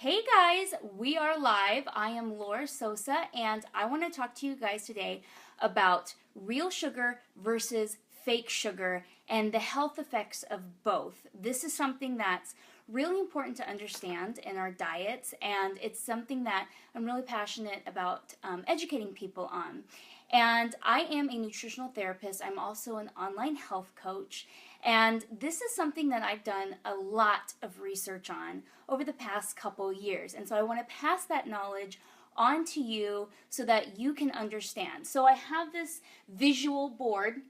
Hey guys, we are live. I am Laura Sosa, and I want to talk to you guys today about real sugar versus fake sugar and the health effects of both. This is something that's really important to understand in our diets, and it's something that I'm really passionate about educating people on. And I am a nutritional therapist. I'm also an online health coach. And this is something that I've done a lot of research on over the past couple years. And so I want to pass that knowledge on to you so that you can understand. So I have this visual board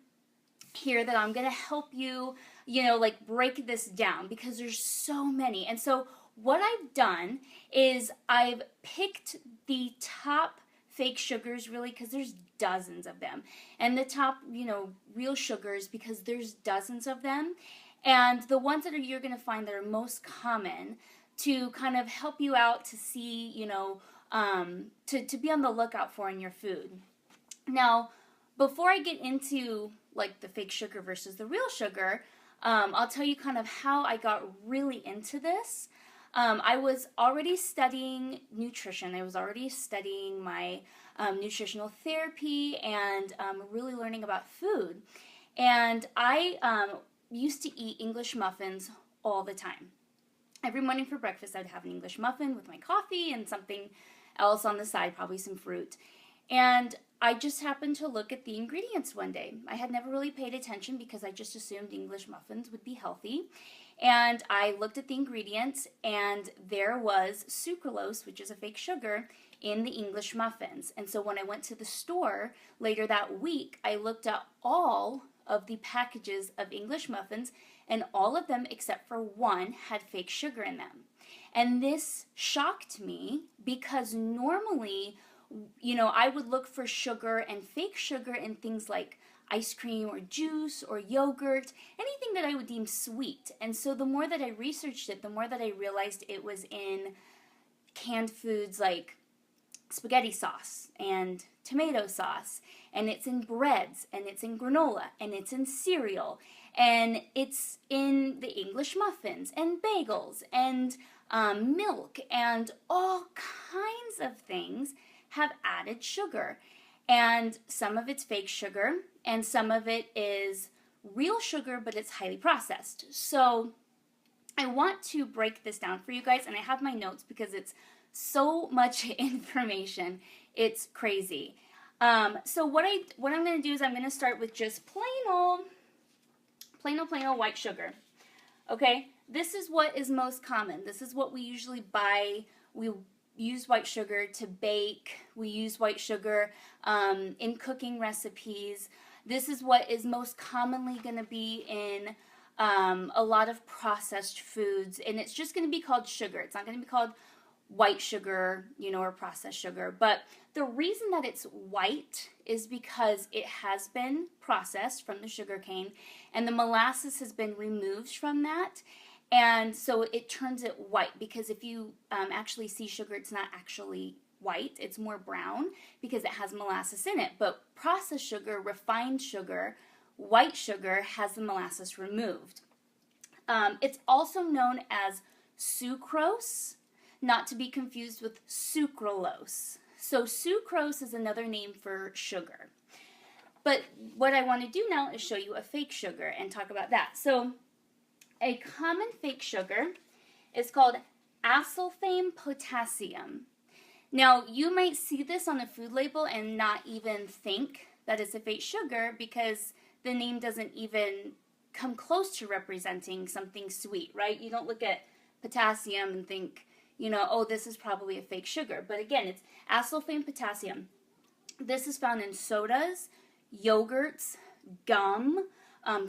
here that I'm going to help you, like break this down because there's so many. And so what I've done is I've picked the top fake sugars really because there's dozens of them, and the top real sugars because there's dozens of them, and the ones that you're going to find that are most common to kind of help you out to see to be on the lookout for in your food. Now, before I get into like the fake sugar versus the real sugar, I'll tell you kind of how I got really into this. I was already studying nutrition. I was already studying my nutritional therapy and really learning about food. And I used to eat English muffins all the time. Every morning for breakfast, I'd have an English muffin with my coffee and something else on the side, probably some fruit. And I just happened to look at the ingredients one day. I had never really paid attention because I just assumed English muffins would be healthy. And I looked at the ingredients, and there was sucralose, which is a fake sugar, in the English muffins. And so when I went to the store later that week, I looked at all of the packages of English muffins, and all of them except for one had fake sugar in them. And this shocked me because normally, I would look for sugar and fake sugar in things like ice cream or juice or yogurt, anything that I would deem sweet. And so the more that I researched it, the more that I realized it was in canned foods like spaghetti sauce and tomato sauce, and it's in breads, and it's in granola, and it's in cereal, and it's in the English muffins and bagels and milk, and all kinds of things have added sugar. And some of it's fake sugar, and some of it is real sugar, but it's highly processed. So I want to break this down for you guys, and I have my notes because it's so much information. It's crazy. So what I'm going to do is I'm going to start with just plain old white sugar. Okay, this is what is most common. This is what we usually buy. We use white sugar to bake. We use white sugar in cooking recipes. This is what is most commonly going to be in a lot of processed foods, and it's just going to be called sugar. It's not going to be called white sugar, or processed sugar. But the reason that it's white is because it has been processed from the sugar cane, and the molasses has been removed from that. And so it turns it white, because if you actually see sugar, it's not actually white. It's more brown because it has molasses in it. But processed sugar, refined sugar, white sugar has the molasses removed. It's also known as sucrose, not to be confused with sucralose. So sucrose is another name for sugar. But what I want to do now is show you a fake sugar and talk about that. So a common fake sugar is called acesulfame potassium. Now, you might see this on a food label and not even think that it's a fake sugar because the name doesn't even come close to representing something sweet, right? You don't look at potassium and think, oh, this is probably a fake sugar. But again, it's acesulfame potassium. This is found in sodas, yogurts, gum,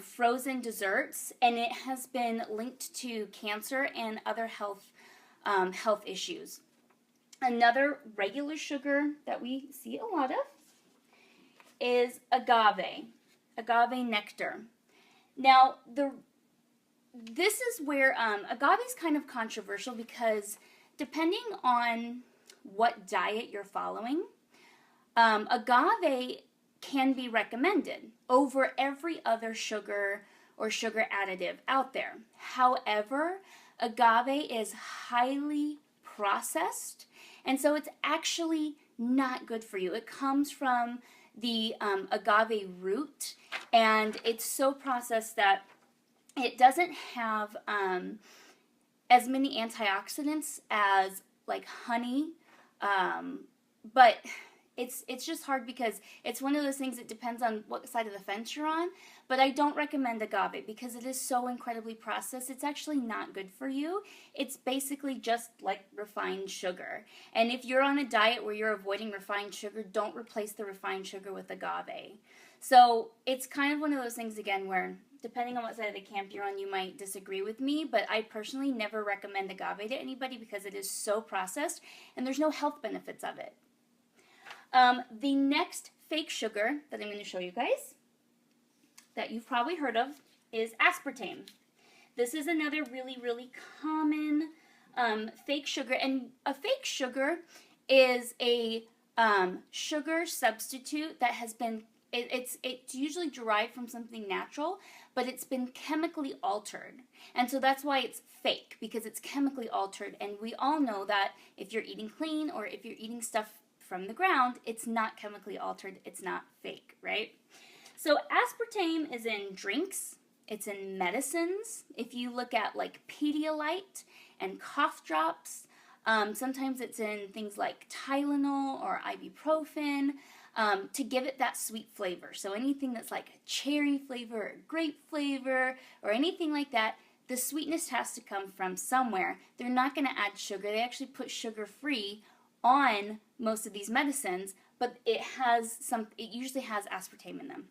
frozen desserts, and it has been linked to cancer and other health issues. Another regular sugar that we see a lot of is agave nectar. Now, this is where agave is kind of controversial because depending on what diet you're following, agave can be recommended over every other sugar or sugar additive out there. However, agave is highly processed, and so it's actually not good for you. It comes from the agave root, and it's so processed that it doesn't have as many antioxidants as like honey, but it's just hard because it's one of those things that depends on what side of the fence you're on. But I don't recommend agave because it is so incredibly processed. It's actually not good for you. It's basically just like refined sugar. And if you're on a diet where you're avoiding refined sugar, don't replace the refined sugar with agave. So it's kind of one of those things again where depending on what side of the camp you're on, you might disagree with me, but I personally never recommend agave to anybody because it is so processed and there's no health benefits of it. The next fake sugar that I'm going to show you guys that you've probably heard of is aspartame. This is another really, really common fake sugar, and a fake sugar is a sugar substitute that has been, it's usually derived from something natural, but it's been chemically altered. And so that's why it's fake, because it's chemically altered. And we all know that if you're eating clean or if you're eating stuff from the ground, it's not chemically altered, it's not fake, right? So aspartame is in drinks, it's in medicines. If you look at like Pedialyte and cough drops, sometimes it's in things like Tylenol or ibuprofen to give it that sweet flavor. So anything that's like a cherry flavor or grape flavor or anything like that, the sweetness has to come from somewhere. They're not going to add sugar. They actually put sugar-free on most of these medicines, but it usually has aspartame in them.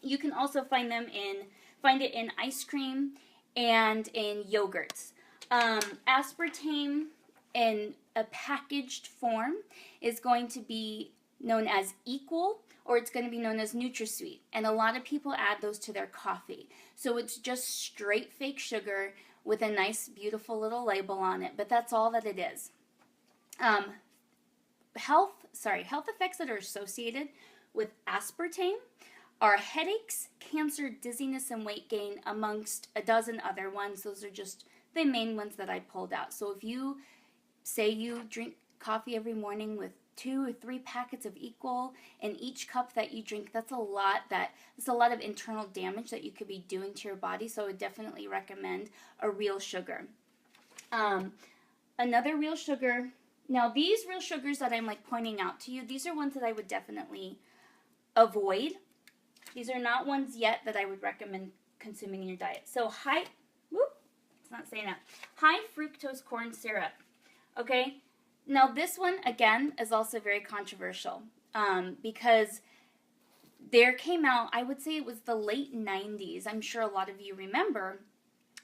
You can also find it in ice cream and in yogurts. Aspartame in a packaged form is going to be known as Equal, or it's going to be known as NutraSweet, and a lot of people add those to their coffee. So it's just straight fake sugar with a nice, beautiful little label on it, but that's all that it is. Health effects that are associated with aspartame are headaches, cancer, dizziness, and weight gain, amongst a dozen other ones. Those are just the main ones that I pulled out. So if you say you drink coffee every morning with 2 or 3 packets of Equal in each cup that you drink, that's a lot of internal damage that you could be doing to your body. So I would definitely recommend a real sugar. Another real sugar. Now, these real sugars that I'm like pointing out to you, these are ones that I would definitely avoid. These are not ones yet that I would recommend consuming in your diet. So high fructose corn syrup. Okay, now this one again is also very controversial because there came out, I would say it was the late 90s. I'm sure a lot of you remember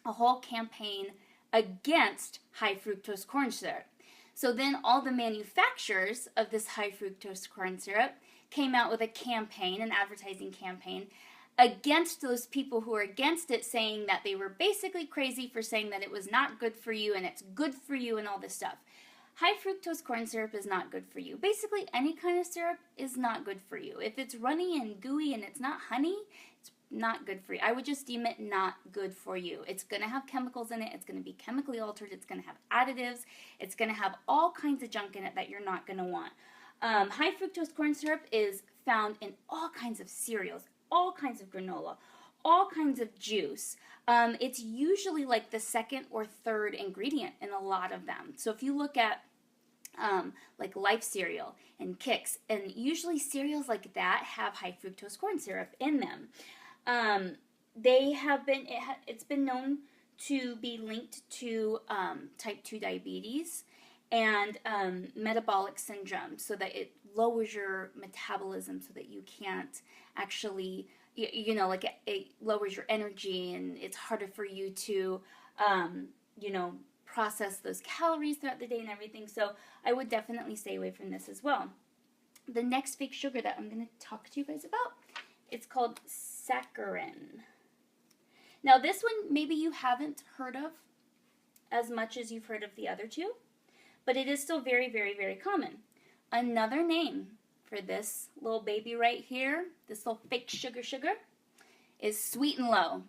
a whole campaign against high fructose corn syrup. So then all the manufacturers of this high fructose corn syrup came out with a campaign, an advertising campaign, against those people who were against it, saying that they were basically crazy for saying that it was not good for you and it's good for you and all this stuff. High fructose corn syrup is not good for you. Basically, any kind of syrup is not good for you. If it's runny and gooey and it's not honey, it's not good for you. I would just deem it not good for you. It's going to have chemicals in it. It's going to be chemically altered. It's going to have additives. It's going to have all kinds of junk in it that you're not going to want. High fructose corn syrup is found in all kinds of cereals, all kinds of granola, all kinds of juice. It's usually like the second or third ingredient in a lot of them. So if you look at like Life cereal and Kix, and usually cereals like that have high fructose corn syrup in them. It's been known to be linked to type 2 diabetes and metabolic syndrome, so that it lowers your metabolism so that you can't actually, it lowers your energy and it's harder for you to, process those calories throughout the day and everything. So I would definitely stay away from this as well. The next fake sugar that I'm going to talk to you guys about, it's called saccharin. Now this one maybe you haven't heard of as much as you've heard of the other two, but it is still very, very, very common. Another name for this little baby right here, this little fake sugar, is Sweet and Low.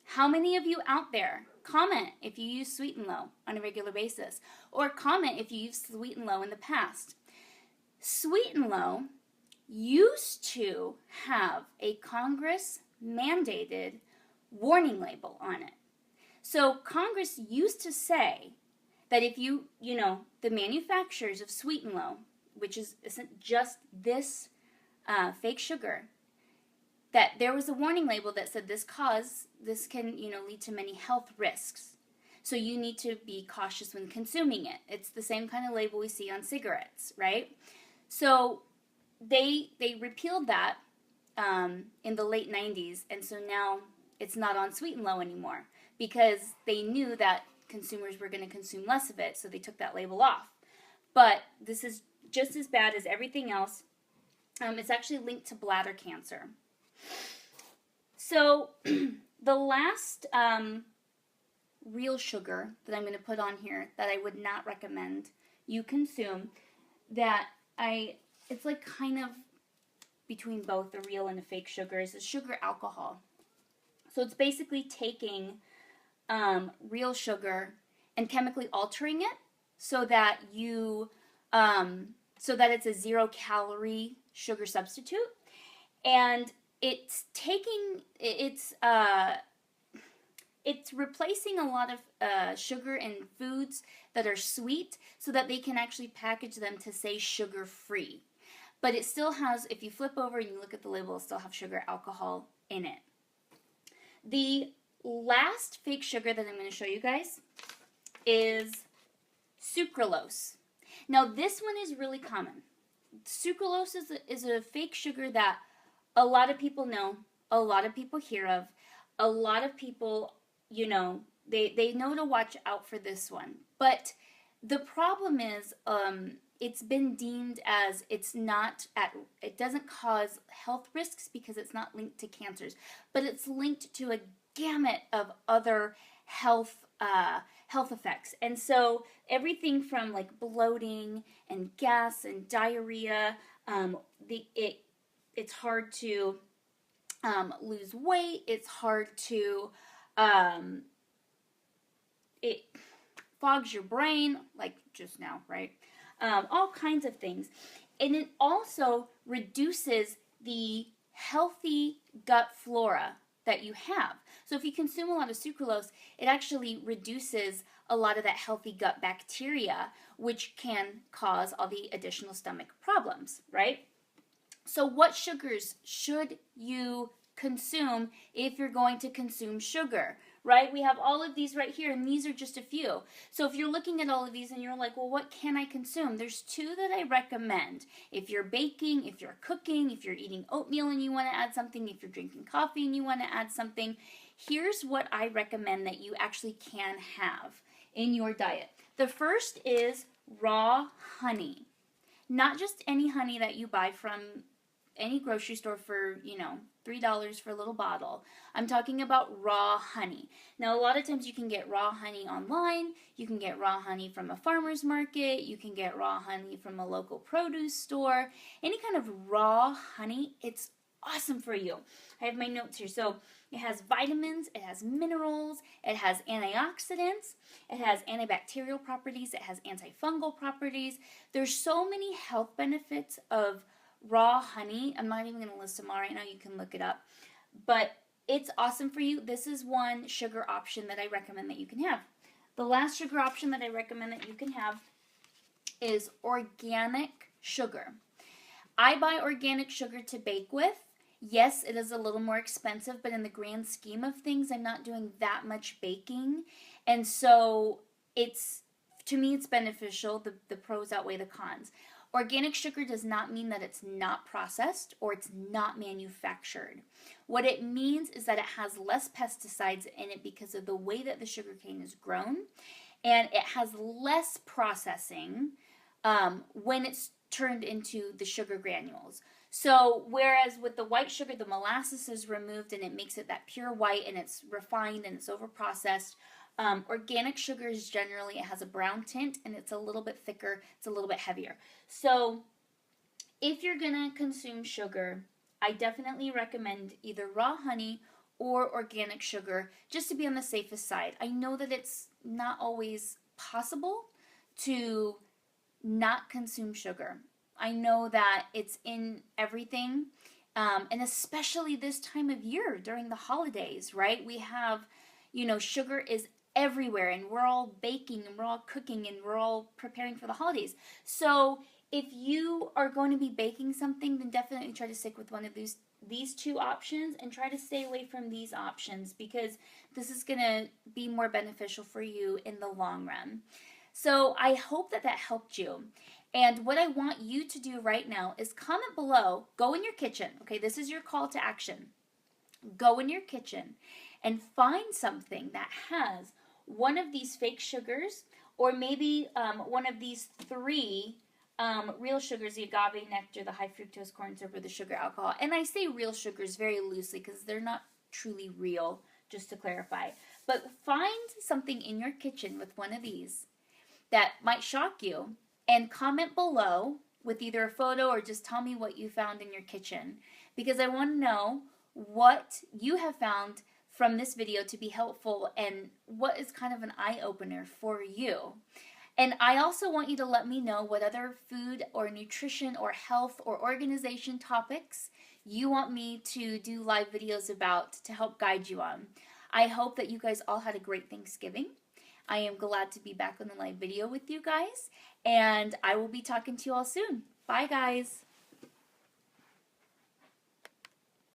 How many of you out there comment if you use Sweet and Low on a regular basis, or comment if you use Sweet and Low in the past. Sweet and Low used to have a Congress mandated warning label on it. So Congress used to say that if the manufacturers of Sweet and Low, which isn't just this fake sugar, that there was a warning label that said this can lead to many health risks. So you need to be cautious when consuming it. It's the same kind of label we see on cigarettes, right? So they repealed that in the late 90s, and so now it's not on Sweet and Low anymore because they knew that consumers were going to consume less of it, so they took that label off. But this is just as bad as everything else. It's actually linked to bladder cancer. So the last real sugar that I'm going to put on here that I would not recommend you consume, it's like kind of between both a real and a fake sugar, is sugar alcohol. So it's basically taking real sugar and chemically altering it so that it's a 0-calorie sugar substitute, and it's replacing a lot of sugar in foods that are sweet so that they can actually package them to say sugar-free. But it still has, if you flip over and you look at the label, it still has sugar alcohol in it. The last fake sugar that I'm going to show you guys is sucralose. Now this one is really common. Sucralose is a fake sugar that a lot of people know, a lot of people hear of, a lot of people, they know to watch out for this one. But the problem is, it's been deemed as it doesn't cause health risks because it's not linked to cancers, but it's linked to a gamut of other health effects. And so everything from like bloating and gas and diarrhea, it's hard to lose weight, it's hard to it fogs your brain, like just now, right? All kinds of things. And it also reduces the healthy gut flora that you have. So if you consume a lot of sucralose, it actually reduces a lot of that healthy gut bacteria, which can cause all the additional stomach problems, right? So what sugars should you consume if you're going to consume sugar, right? We have all of these right here, and these are just a few. So if you're looking at all of these and you're like, well, what can I consume? There's two that I recommend. If you're baking, if you're cooking, if you're eating oatmeal and you want to add something, if you're drinking coffee and you want to add something, here's what I recommend that you actually can have in your diet. The first is raw honey. Not just any honey that you buy from any grocery store for, $3 for a little bottle. I'm talking about raw honey. Now, a lot of times you can get raw honey online. You can get raw honey from a farmer's market. You can get raw honey from a local produce store. Any kind of raw honey, it's awesome for you. I have my notes here. So it has vitamins, it has minerals, it has antioxidants, it has antibacterial properties, it has antifungal properties. There's so many health benefits of raw honey. I'm not even going to list them all right now. You can look it up. But it's awesome for you. This is one sugar option that I recommend that you can have. The last sugar option that I recommend that you can have is organic sugar. I buy organic sugar to bake with. Yes, it is a little more expensive, but in the grand scheme of things, I'm not doing that much baking. And so to me, it's beneficial. The pros outweigh the cons. Organic sugar does not mean that it's not processed or it's not manufactured. What it means is that it has less pesticides in it because of the way that the sugarcane is grown, and it has less processing when it's turned into the sugar granules. So whereas with the white sugar, the molasses is removed and it makes it that pure white and it's refined and it's overprocessed, organic sugar is generally, it has a brown tint and it's a little bit thicker, it's a little bit heavier. So if you're going to consume sugar, I definitely recommend either raw honey or organic sugar, just to be on the safest side. I know that it's not always possible to not consume sugar. I know that it's in everything, and especially this time of year during the holidays, right? We have, sugar is everywhere, and we're all baking and we're all cooking and we're all preparing for the holidays. So if you are going to be baking something, then definitely try to stick with one of these two options and try to stay away from these options, because this is going to be more beneficial for you in the long run. So I hope that helped you. And what I want you to do right now is comment below, go in your kitchen. Okay, this is your call to action. Go in your kitchen and find something that has one of these fake sugars, or maybe one of these three real sugars: the agave nectar, the high fructose corn syrup, or the sugar alcohol. And I say real sugars very loosely because they're not truly real, just to clarify. But find something in your kitchen with one of these that might shock you, and comment below with either a photo or just tell me what you found in your kitchen, because I want to know what you have found from this video to be helpful and what is kind of an eye-opener for you. And I also want you to let me know what other food or nutrition or health or organization topics you want me to do live videos about to help guide you on. I hope that you guys all had a great Thanksgiving. I am glad to be back on the live video with you guys, and I will be talking to you all soon. Bye, guys.